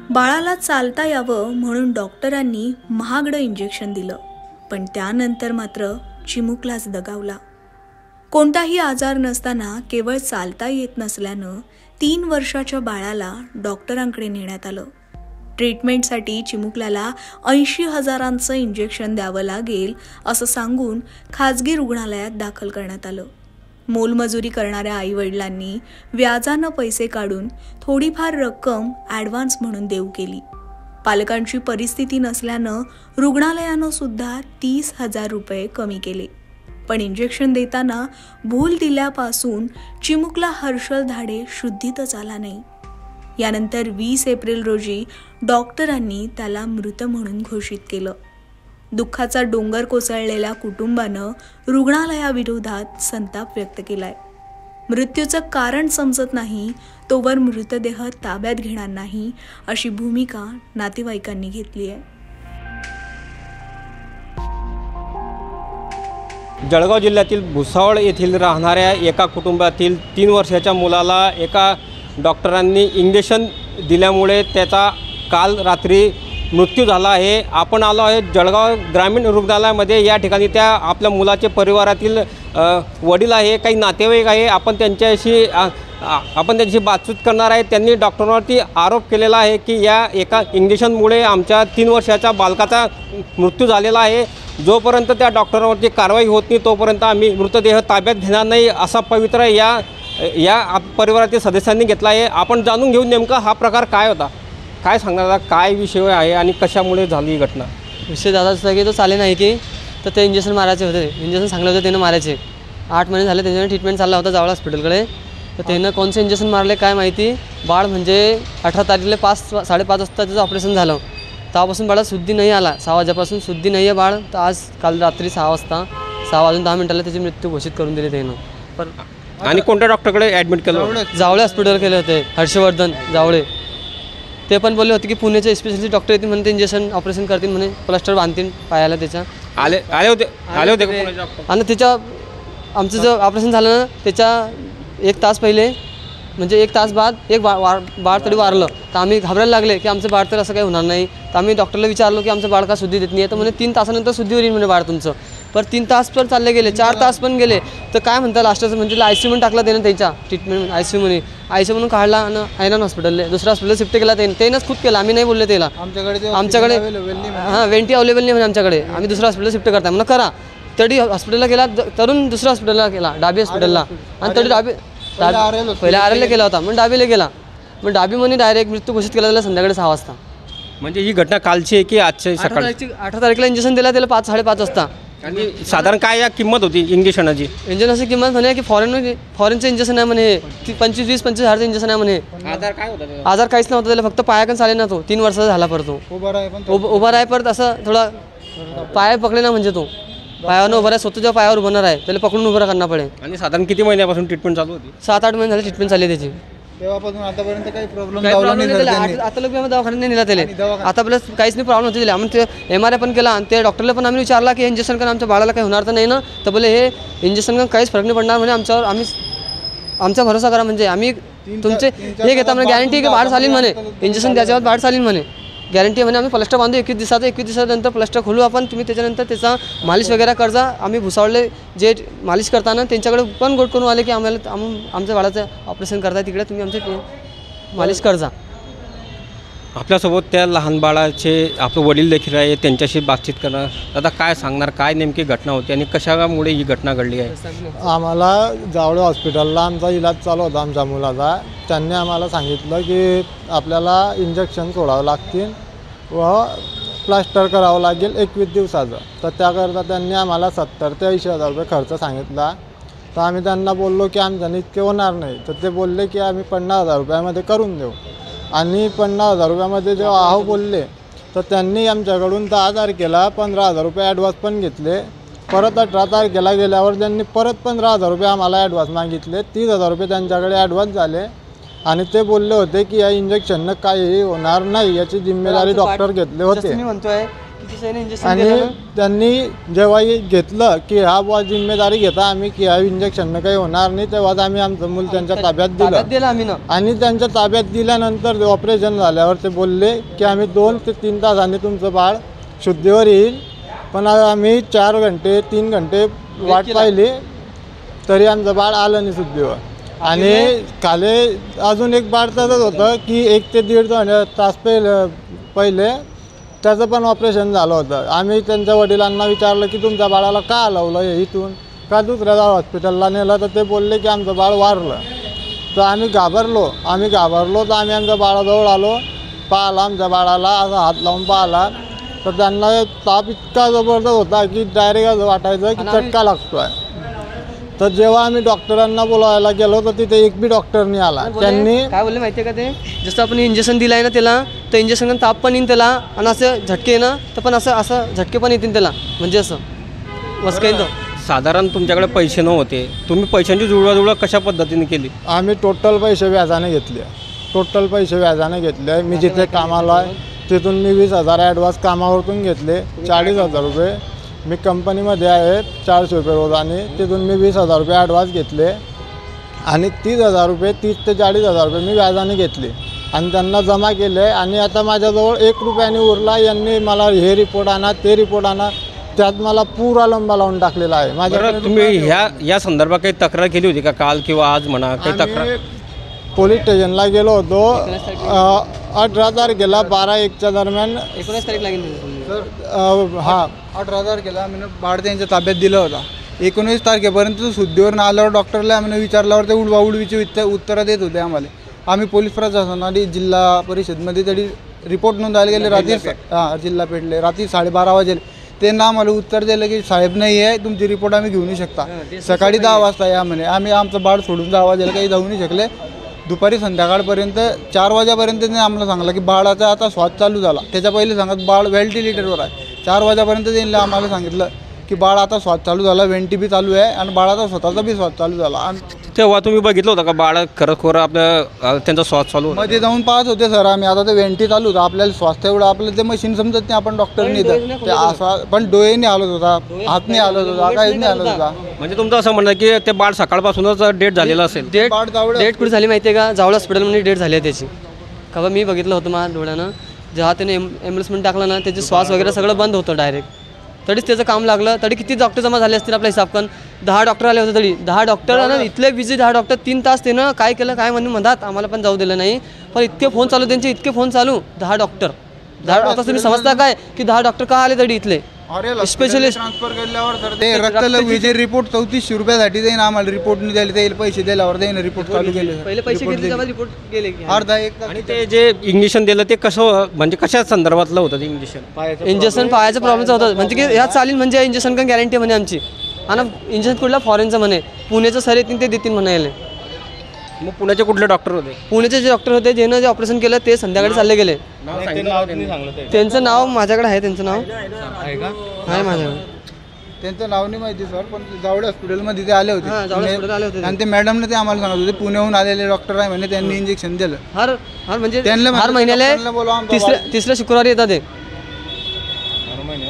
बाळाला चालता यावं म्हणून डॉक्टरांनी महागडं इंजेक्शन दिलं, पण त्यानंतर मात्र चिमुकलाच दगावला. कोणताही आजार नसताना केवळ चालता येत नसल्यानं 3 वर्षाच्या बाळाला डॉक्टरांकडे नेण्यात आलं. ट्रीटमेंटसाठी चिमुकल्याला 80,000चं इंजेक्शन द्यावं लागेल असं सांगून खाजगी रुग्णालयात दाखल करण्यात आलं. मोलमजुरी करणाऱ्या आईवडिलांनी व्याजानं पैसे काढून थोडीफार रक्कम ॲडव्हान्स म्हणून देऊ केली. पालकांची परिस्थिती नसल्यानं रुग्णालयानं सुद्धा 30,000 रुपये कमी केले. पण इंजेक्शन देताना भूल दिल्यापासून चिमुकला हर्षल धाडे शुद्धीतच आला नाही. यानंतर 20 एप्रिल रोजी डॉक्टरांनी त्याला मृत म्हणून घोषित केलं. दुःखाचा डोंगर कोसळलेल्या कुटुंबानं रुग्णालयाविरोधात संताप व्यक्त केलाय. मृत्यूचं कारण समजत नाही तोवर मृतदेह ताब्यात घेणार नाही अशी भूमिका नातेवाईकांनी घेतली आहे. जळगाव जिल्ह्यातील भुसावळ येथील राहणाऱ्या एका कुटुंबातील 3 वर्षाच्या मुलाला एका डॉक्टरांनी इंजेक्शन दिल्यामुळे त्याचा काल रात्री मृत्यू झाला आहे. आपण आलो आहे जळगाव ग्रामीण रुग्णालयामध्ये. या ठिकाणी त्या आपल्या मुलाचे परिवारातील वडील आहे, काही नातेवाईक आहे. आपण त्यांच्याशी बातचीत करणार आहे. त्यांनी डॉक्टरांवरती आरोप केलेला आहे की या एका इंजेक्शनमुळे आमच्या 3 वर्षाच्या बालकाचा मृत्यू झालेला आहे. जोपर्यंत त्या डॉक्टरांवरती कारवाई होत नाही तोपर्यंत आम्ही मृतदेह ताब्यात घेणार नाही असा पवित्रा या परिवारातील सदस्यांनी घेतला आहे. आपण जाणून घेऊन नेमका हा प्रकार काय होता, काय सांगणार, काय विषय आहे आणि कशामुळे झाली ही घटना. विषय दादा असं की तो चाले नाही की तर ते इंजेक्शन मारायचे होते. इंजेक्शन सांगलं होतं त्यानं मारायचे. 8 महिने झाले त्याच्यानं ट्रीटमेंट चालला होता जावळ हॉस्पिटलकडे. तर त्यानं कोणचं इंजेक्शन मारले काय माहिती. बाळ म्हणजे 18 तारखेला 5-5:30 वाजता त्याचं ऑपरेशन झालं. तेव्हापासून बाळा शुद्धी नाही आला. 6 वाजेपासून शुद्धी नाही आहे बाळ. तर काल रात्री 6 वाजता 6 वाजून 10 मिनिटाला त्याची मृत्यू घोषित करून दिली त्यानं. पण आणि कोणत्या डॉक्टरकडे ॲडमिट केलं? जावळे हॉस्पिटल केले होते, हर्षवर्धन जावळे. ते पण बोलले होते की पुण्याचे स्पेशलिस्ट डॉक्टर येतील म्हणे, ते इंजेक्शन ऑपरेशन करतील म्हणे, प्लास्टर बांधतील पायाला त्याच्या. आले होते आणि त्याच्या आमचं जर ऑपरेशन झालं ना त्याच्या 1 तास पहिले म्हणजे 1 तास बाद एक बाळ तरी वारलं. तर आम्ही घाबरायला लागले की आमचं बाळ तर असं काही होणार नाही. तर आम्ही डॉक्टरला विचारलो की आमचं बाळ का शुद्धी देत नाही आहे. तर म्हणे 3 तासानंतर शुद्धी होईल म्हणे बाळ तुमचं. पर 3 तास पण चालले गेले, 4 तास पण गेले. तर काय म्हणतात लास्टचं म्हणजे ICU म्हणून टाकला त्यानं त्याच्या ट्रीटमेंट. ICU म्हणून काढला आणि आयरन हॉस्पिटलला दुसऱ्या हॉस्पिटल शिफ्ट केला. त्यानंच खूप केला, आम्ही नाही बोलले त्याला. आमच्याकडे वेंटी अवेलेबल नाही म्हणजे आमच्याकडे. आम्ही दुसऱ्या हॉस्पिटल शिफ्ट करता म्हणून करा. तरी हॉस्पिटलला गेला, तरुण दुसऱ्या हॉस्पिटलला गेला, डाबी हॉस्पिटलला. आणि तरी पहिल्या आरेला गेला होता मग डाबीला गेला. मग डाबी म्हणे डायरेक्ट मृत्यू घोषित केला त्याला संध्याकाळी 6 वाजता. म्हणजे ही घटना कालची आहे की आजच्या सकाळी? 18 तारखेला इंजेक्शन दिला त्याला 5-5:30 वाजता. आणि साधारण काय या किंमत होती इंजेक्शनाची? इंजेक्शनची किंमत म्हणे की फॉरेनचं इंजेक्शन आहे म्हणे. 25-25 हजारचं इंजेक्शन आहे म्हणे. आजार काय होता? आजार काहीच नव्हता त्याला, फक्त पायाकन चाले ना. तो 3 वर्षाचा झाला परत. तो उभा राय परत असं थोडा पाय पकडले ना म्हणजे तो पायावर उभा राय, स्वतःच्या पायावर उभणार आहे, त्याला पकडून उभं करणार पडेल. आणि साधारण किती महिन्यापासून ट्रीटमेंट चालू होती? 7-8 महिने झाले ट्रीटमेंट चालली त्याची. तेव्हापासून आतापर्यंत काही प्रॉब्लेम आता लोक दवाखान्यात नाही नेला त्याला. आता आपल्याला काहीच नाही प्रॉब्लेम होती. आम्ही ते MRI पण केला आणि ते डॉक्टरला पण आम्ही विचारला की इंजेक्शन कारण आमच्या बाळाला काही होणार तर नाही ना. तर बोले हे इंजेक्शन काहीच फरक नाही पडणार म्हणे आमच्यावर. आमचा भरोसा करा म्हणजे आम्ही तुमचे हे घेता म्हणे गॅरंटी की बाळ चालीन म्हणे. इंजेक्शन त्याच्यावर बाळ चालीन म्हणे, गॅरंटी म्हणे. आम्ही प्लास्टर बांधू 21 दिवसानंतर प्लास्टर खोलू आपण. तुम्ही त्याच्यानंतर त्याचा मालिश वगैरे करजा. आम्ही भुसावळले जे मालिश करताना त्यांच्याकडे पण गोट करून आले की आमच्या बाळाचं ऑपरेशन करताय तिकडे, तुम्ही आमचे मालिश करजा. आपल्यासोबत त्या लहान बाळाचे आपले वडील देखील आहे, त्यांच्याशी बातचीत करणार. आता काय सांगणार, काय नेमकी घटना होती आणि कशामुळे ही घटना घडली आहे? आम्हाला जावळे हॉस्पिटलला आमचा इलाज चालू होता आमच्या मुलाचा. त्यांनी आम्हाला सांगितलं की आपल्याला इंजेक्शन सोडावं लागतील व प्लास्टर करावं लागेल 21 दिवसाचं. तर त्याकरता त्यांनी आम्हाला 70,000 ते 80,000 रुपये खर्च सांगितला. तर आम्ही त्यांना बोललो की आमच्याने इतके होणार नाही. तर ते बोलले की आम्ही 50,000 रुपयामध्ये करून देऊ. आणि 50,000 रुपयामध्ये जेव्हा आहो बोलले तर त्यांनी आमच्याकडून 10 तारखेला 15,000 रुपये ॲडव्हान्स पण घेतले. परत 18 तारखेला गेल्यावर त्यांनी परत 15,000 रुपये आम्हाला ॲडव्हान्स मागितले. 30,000 रुपये त्यांच्याकडे ॲडव्हान्स झाले. आणि ते बोलले होते की या इंजेक्शननं काहीही होणार नाही, याची जिम्मेदारी डॉक्टर घेतले होते. मी म्हणतोय इंजेक्शन आणि त्यांनी जेव्हा हे घेतलं की हा बुवा जिम्मेदारी घेता आम्ही की ह्या इंजेक्शननं काही होणार नाही, तेव्हाच आम्ही आमचं मूल त्यांच्या ताब्यात दिलं. आम्ही ना आणि त्यांच्या ताब्यात दिल्यानंतर ऑपरेशन झाल्यावर ते बोलले की आम्ही 2 ते 3 तासांनी तुमचं बाळ शुद्धीवर येईल. पण आम्ही 4 घंटे 3 घंटे वाट पाहिली तरी आमचं बाळ आलं नाही शुद्धीवर. आणि खाली अजून एक बाळ तसंच होतं की 1 ते 1.5 तास पहिले त्याचं पण ऑपरेशन झालं होतं. आम्ही त्यांच्या वडिलांना विचारलं की तुमच्या बाळाला का हलवलं हे इथून, का दुसऱ्या हॉस्पिटलला नेलं, तर ते बोलले की आमचं बाळ वारलं. तर आम्ही घाबरलो तर आम्ही आमच्या बाळाजवळ आलो. पाहिला आमच्या बाळाला, असा हात लावून पाहिला तर त्यांना ताप इतका जबरदस्त होता की डायरेक्ट असं वाटायचं की चटका लागतो आहे. तर जेव्हा आम्ही डॉक्टरांना बोलावायला गेलो तर तिथे एक बी डॉक्टर नाही आला. त्यांनी काय बोलले माहिती आहे का, ते जसं आपण इंजेक्शन दिलं आहे ना त्याला, तर इंजेक्शन ताप पण येईन त्याला आणि असं झटके ना तर पण असं झटके पण येतील त्याला, म्हणजे असं बस काही तर. साधारण तुमच्याकडे पैसे नव्हते, तुम्ही पैशांची जुळवाजुळव कशा पद्धतीने केली? आम्ही टोटल पैसे व्याजाने घेतले. मी जिथे कामाला आहे तिथून मी 20,000 ॲडव्हान्स कामावरतून घेतले. 40,000 रुपये मी कंपनीमध्ये आहे 400 रुपये रोज, आणि तिथून मी 20,000 रुपये ॲडव्हान्स घेतले. आणि 30,000 रुपये 30 ते 40,000 रुपये मी व्याजाने घेतले आणि त्यांना जमा केले. आणि आता माझ्याजवळ 1 रुपयाने उरला. यांनी मला हे रिपोर्ट आणा ते रिपोर्ट आणा, त्यात मला पुरा लंबा लावून टाकलेला आहे. माझ्याकडे तुम्ही या संदर्भात काही तक्रार केली होती का काल किंवा आज म्हणा काही तक्रार? पोलीस स्टेशनला गेलो होतो 18 तारखेला 12-1च्या दरम्यान. 19 तारीख लागेल. हां 18 तारखेला आम्ही बाळ त्यांच्या ताब्यात दिला होता. 19 तारखेपर्यंत शुद्धीवर आल्यावर डॉक्टरला आम्ही विचारल्यावर ते उडवाउडवीची उत्तरं देत होते आम्हाला. आम्ही पोलीस प्रशासनाने जिल्हा परिषदमध्ये तरी रिपोर्ट नोंदवायला गेले रात्री जिल्हा पेठले रात्री 12:30 वाजेल. त्यांना आम्हाला उत्तर दिलं की साहेब नाही आहे, तुमची रिपोर्ट आम्ही घेऊ नाही शकता. सकाळी 10 वाजता या म्हणे. आम्ही आमचं बाळ सोडून 10 वाजेला काही जाऊ नाही शकले. दुपारी संध्याकाळपर्यंत 4 वाजेपर्यंत त्यांनी आम्हाला सांगलं की बाळाचा आता श्वास चालू झाला. त्याच्या पहिले सांगत बाळ व्हेंटिलेटरवर आहे. 4 वाजेपर्यंत त्यांनी आम्हाला सांगितलं की बाळ आता श्वास चालू झाला, वेंटी बी चालू आहे आणि बाळाचा स्वतःचा बी श्वास चालू झाला. आणि तेव्हा तुम्ही बघितलं होतं का बाळ खरं आपलं त्यांचा श्वास चालू होता? मध्ये जाऊन पाहत होते सर आम्ही. आता ते वेंटी चालू होतं, आपल्याला श्वास एवढं आपलं ते मशीन समजत नाही, आपण डॉक्टरनी ते असा पण डोळे नाही हलत होता, हात नाही हलत होता, काहीच नाही हलत होता. म्हणजे तुमचं असं म्हणणं की ते बाळ सकाळपासूनच डेट झालेलं असेल? डेट कुठे झाली माहिती आहे का? जावळ हॉस्पिटलमध्ये डेट झाली आहे त्याची. का बा मी बघितलं होतं माझ्या डोळ्यानं. जेव्हा त्याने ॲम्ब्युलन्समध्ये टाकलं ना त्याचे श्वास वगैरे सगळं बंद होतं डायरेक्ट. तरीच त्याचं काम लागलं. तरी किती डॉक्टर जमा झाले असतील आपला हिसाब करून? 10 डॉक्टर आले होते. तरी 10 डॉक्टर आणि इथले विजिट 10 डॉक्टर 3 तास त्यानं काय केलं काय म्हणून म्हणतात आम्हाला पण जाऊ दिलं नाही. पण इतके फोन चालू त्यांचे, इतके फोन चालू 10 डॉक्टर. तुम्ही समजता काय की 10 डॉक्टर का आले तरी इथले स्पेशलिस्ट? ट्रान्सफर केल्यावर सर ते रक्तलघवीचे रिपोर्ट 3400 रुपयासाठी देईन आम्हाला. रिपोर्ट नाही द्यायला ते पैसे दिल्यावर देईन रिपोर्ट चालू केले. पहिले पैसे घेतले तेव्हा रिपोर्ट गेले. अर्धा 1 तास. आणि ते जे इंजेक्शन दिलं ते कसं म्हणजे कशा संदर्भातलं होतं ते इंजेक्शन? इंजेक्शन पायाचा प्रॉब्लेमचा होता. म्हणजे की ह्यात चालेल म्हणजे इंजेक्शन पण गॅरंटी म्हणे आमची. आणि इंजेक्शन कुठला फॉरेनचं म्हणे, पुण्याचं सर येतील ते देतील म्हणायला. मग पुण्याचे कुठले डॉक्टर होते? पुण्याचे जे डॉक्टर होते ज्यानं जे ऑपरेशन केलं ते संध्याकाळी चालले गेले. त्यांचं नाव माझ्याकडे आहे. त्यांचं नाव आहे माझ्याकडे. त्यांचं नाव नाही माहिती सर, पण जावळे हॉस्पिटलमध्ये ते आले होते. जावळे हॉस्पिटल आले होते. आणि ते मॅडमने ते आम्हाला सांगत होते पुण्याहून आलेले डॉक्टर आहे म्हणे, त्यांनी इंजेक्शन दिलं. हर म्हणजे त्यांना हर महिन्याला डॉक्टरला बोलवा आमचा तिसऱ्या शुक्रवारी येतात ते.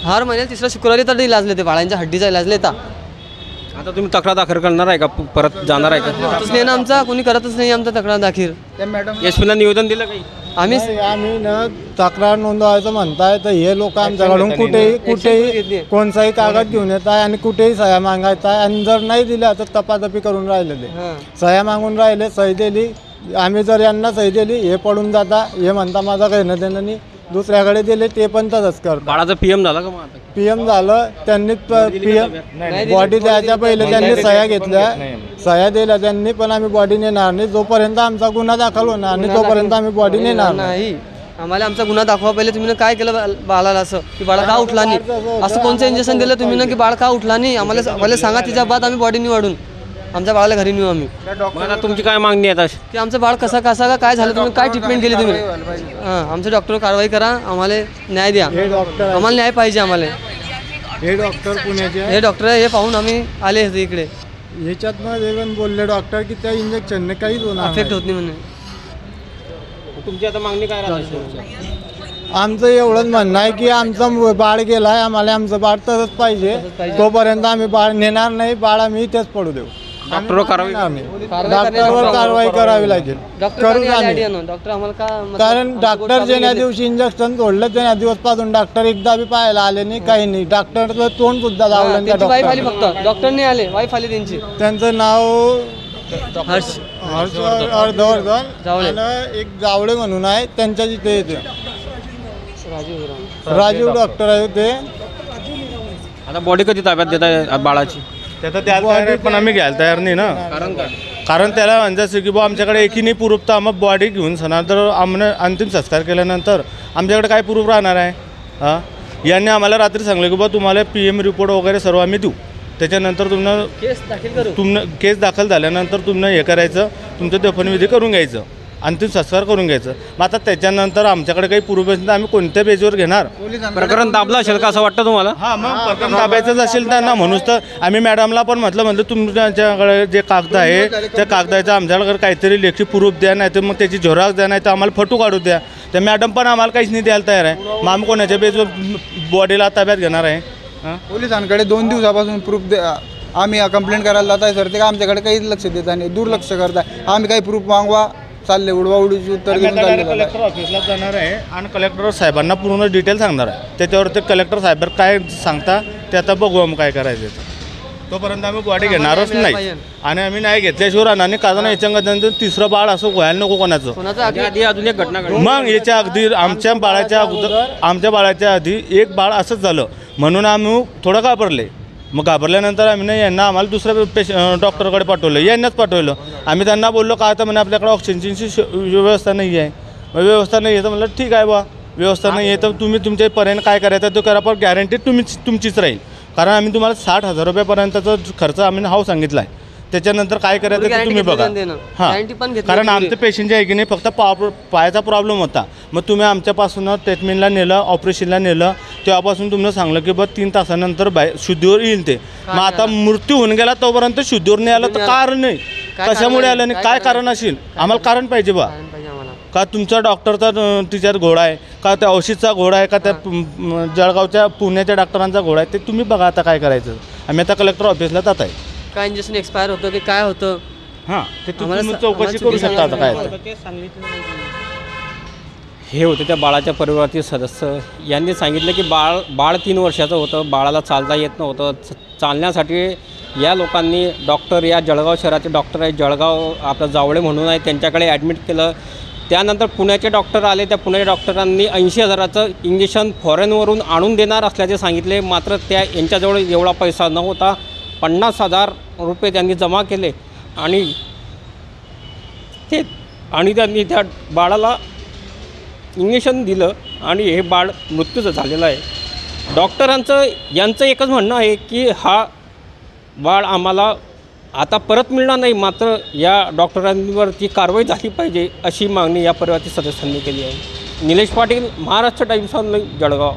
हर महिन्याला तिसऱ्या शुक्रवारी येतात इलाजले ते बाळांच्या हड्डीचा इलाजले येतात. आता तुम्ही तक्रार दाखल करणार आहे का? परत जाणार आहे का? करतच नाही ना आमचा, कोणी करतच नाही आमचा तक्रार दाखल. त्या मॅडम एसपीला निवेदन दिलं काही? आम्ही ना तक्रार नोंदवायचं म्हणताय तर हे लोक आमच्याकडून कुठेही कोणताही कागद घेऊन येत आहे आणि कुठेही सह्या मागायचा आहे. आणि जर नाही दिल्या तर तपातपी करून राहिले. ते सह्या मागून राहिले, सही दिली. आम्ही जर यांना सही दिली हे पडून जाता, हे म्हणता माझं घेणं देणं नाही. दुसऱ्याकडे दिले ते पण तसंच करतात. बाळाचं PM झालं का? मग आता PM झालं. त्यांनी PM बॉडी द्यायच्या पहिले त्यांनी सह्या घेतल्या, सह्या दिल्या त्यांनी. पण आम्ही बॉडी नेणार नाही जोपर्यंत आमचा गुन्हा दाखल होणार नाही, तोपर्यंत आम्ही बॉडी नेणार नाही. आम्हाला आमचा गुन्हा दाखवा पहिले. तुम्ही काय केलं बाळाला असं की बाळा का उठला नाही? असं कोणतं इंजेक्शन दिलं तुम्ही ना की बाळ का उठला नाही? आम्हाला सांगा. तिच्या बाद आम्ही बॉडी निवडून आमच्या बाळाला घरी नेऊ आम्ही. मला तुमची काय मागणी आहे आता? की आमचं बाळ कसा काय झालं, तुम्ही काय ट्रीटमेंट केली तुम्ही? हां आमच्या डॉक्टर कारवाई करा, आम्हाला न्याय द्या. आम्हाला न्याय पाहिजे. आम्हाला हे डॉक्टर पुण्याचे हे डॉक्टर हे पाहून आम्ही आले होते इकडे. ह्याच्यात पण बोलले डॉक्टर की त्या इंजेक्शनने काहीच होणार अफेक्ट होत नाही म्हणून. तुमची आता मागणी काय राहणार? आमचं एवढंच म्हणणं आहे की आमचं बाळ गेला आहे, आम्हाला आमचं बाळ तसंच पाहिजे. तोपर्यंत आम्ही बाळ नेणार नाही. बाळ आम्ही इथेच पडू देऊ. डॉक्टर कारवाई आम्ही डॉक्टरवर कारवाई करावी लागेल. करूच आम्ही. डॉक्टर आम्हाला का कारण डॉक्टर ज्या दिवशी इंजेक्शन सोडलं त्या दिवसपासून डॉक्टर एकदा बी पाहायला आले नाही, काही नाही. डॉक्टरचं तोंड सुद्धा लावलं त्या वाईफ आली डॉक्टर. फक्त डॉक्टर नाही आले, वाईफ आली त्यांची. त्यांचं नाव हर्ष हर्षवर्धन जावळे. आणि एक जावळे म्हणून आहे, त्यांच्या जिथे येते राजीव राजीव डॉक्टर आहे ते. आता बॉडी कधी ताब्यात देत आहे बाळाची? त्याचा द्यायला तयार आहे, पण आम्ही घ्यायला तयार नाही ना. कारण काय? कारण त्याला म्हणजे असं की बुवा आमच्याकडे एकही नाही प्रूफ, तर आम्ही बॉडी घेऊन सणानंतर आम्हाला अंतिम संस्कार केल्यानंतर आमच्याकडे काय प्रूफ राहणार आहे? हां, यांनी आम्हाला रात्री सांगलं की बुवा तुम्हाला PM रिपोर्ट वगैरे सर्व आम्ही देऊ. त्याच्यानंतर तुम्हाला केस दाखल झाल्यानंतर तुम्हाला हे करायचं, तुमचं दफनविधी करून घ्यायचं, अंतिम संस्कार करून घ्यायचं. मग आता त्याच्यानंतर आमच्याकडे काही प्रूफ असेल तर आम्ही कोणत्या बेजवर घेणार? प्रकरण दाबलं असेल का असं वाटतं तुम्हाला? हां, मग प्रकरण दाबायचंच असेल त्यांना. म्हणूनच तर आम्ही मॅडमला पण म्हटलं तुमच्याकडे जे कागद आहे त्या कागदाचा आमच्याकडे काहीतरी लेखी प्रूफ द्या, नाही तर मग त्याची झेरॉक्स द्या, नाही तर आम्हाला फोटो काढू द्या. त्या मॅडम पण आम्हाला काहीच नाही द्यायला तयार आहे. मग आम्ही कोणाच्या बेजवर बॉडीला ताब्यात घेणार आहे? पोलिसांकडे 2 दिवसापासून प्रूफ आम्ही कंप्लेंट करायला जात आहे सर, ते का आमच्याकडे काही लक्ष देत नाही, दुर्लक्ष करताय. आम्ही काही प्रूफ मागवा चालले, उडवाउडीची उत्तर घेऊन चालले. कलेक्टर ऑफिसला जाणार आहे आणि कलेक्टर साहेबांना पूर्ण डिटेल सांगणार आहे. त्याच्यावर ते कलेक्टर साहेब काय सांगता ते आता बघू आम्ही काय करायचं ते. तोपर्यंत आम्ही बॉडी घेणारच नाही. आणि आम्ही नाही घेतल्याशिवाय राहणार नाही. कारण याच्यानंतर तिसरं बाळ असं व्हायला नको कोणाचं. आधी अजून एक घटना घडली. मग याच्या अगदी आमच्या बाळाच्या आधी एक बाळ असंच झालं म्हणून आम्ही थोडं घाबरले. मग घाबरल्यानंतर आम्ही नाही यांना आम्हाला दुसऱ्या डॉक्टरकडे पाठवलं, यांनाच पाठवलं. आम्ही त्यांना बोललो का आता म्हणे आपल्याकडे ऑक्सिजनची व्यवस्था नाही आहे. व्यवस्था नाही आहे तर म्हणलं ठीक आहे बा, व्यवस्था नाही आहे तर तुम्ही तुमच्यापर्यंत काय करायचं तो करा, पण गॅरंटी तुमचीच राहील. कारण आम्ही तुम्हाला 60,000 रुपयापर्यंतचा खर्च आम्ही सांगितला आहे. त्याच्यानंतर काय करायचं ते तुम्ही बघा. हां, कारण आमचं पेशंट आहे की नाही फक्त पायाचा प्रॉब्लेम होता. मग तुम्ही आमच्यापासून ट्रीटमेंटला नेलं, ऑपरेशनला नेलं, तेव्हापासून तुम्हाला सांगलं की बा 3 तासानंतर शुद्धीवर येईल ते. मग आता मृत्यू होऊन गेला तोपर्यंत शुद्धीवर नाही आलं तर कारण नाही, कशामुळे आलं नाही, काय कारण असेल? आम्हाला कारण पाहिजे बा. का तुमचा डॉक्टरचा टीचर घोडा आहे, का त्या औषधचा घोडा आहे, का त्या जळगावच्या पुण्याच्या डॉक्टरांचा घोडा आहे, ते तुम्ही बघा आता काय करायचं. आम्ही आता कलेक्टर ऑफिसला जात आहे. काय इंजेक्शन एक्सपायर होतं की काय होतं? हां, ते तुम्ही चौकशी करू शकता आता काय. हे होते त्या बाळाच्या परिवारातील सदस्य. यांनी सांगितलं की बाळ 3 वर्षाचं होतं, बाळाला चालता येत नव्हतं. चालण्यासाठी या लोकांनी डॉक्टर, या जळगाव शहराचे डॉक्टर आहे, जळगाव आपलं जावळे म्हणून आहे, त्यांच्याकडे ॲडमिट केलं. त्यानंतर पुण्याचे डॉक्टर आले. त्या पुण्याच्या डॉक्टरांनी 80,000चं इंजेक्शन फॉरेनवरून आणून देणार असल्याचे सांगितले. मात्र यांच्याजवळ एवढा पैसा न होता 50,000 रुपये त्यांनी जमा केले आणि त्यांनी त्या बाळाला इंजेक्शन दिलं आणि हे बाळ मृत्यूचं झालेलं आहे. डॉक्टरांचं यांचं एकच म्हणणं आहे की हा बाळ आम्हाला आता परत मिळणार नाही, मात्र या डॉक्टरांवरती कारवाई झाली पाहिजे अशी मागणी या परिवारातील सदस्यांनी केली आहे. Nilesh Patil, Maharashtra times online, Jalgaon.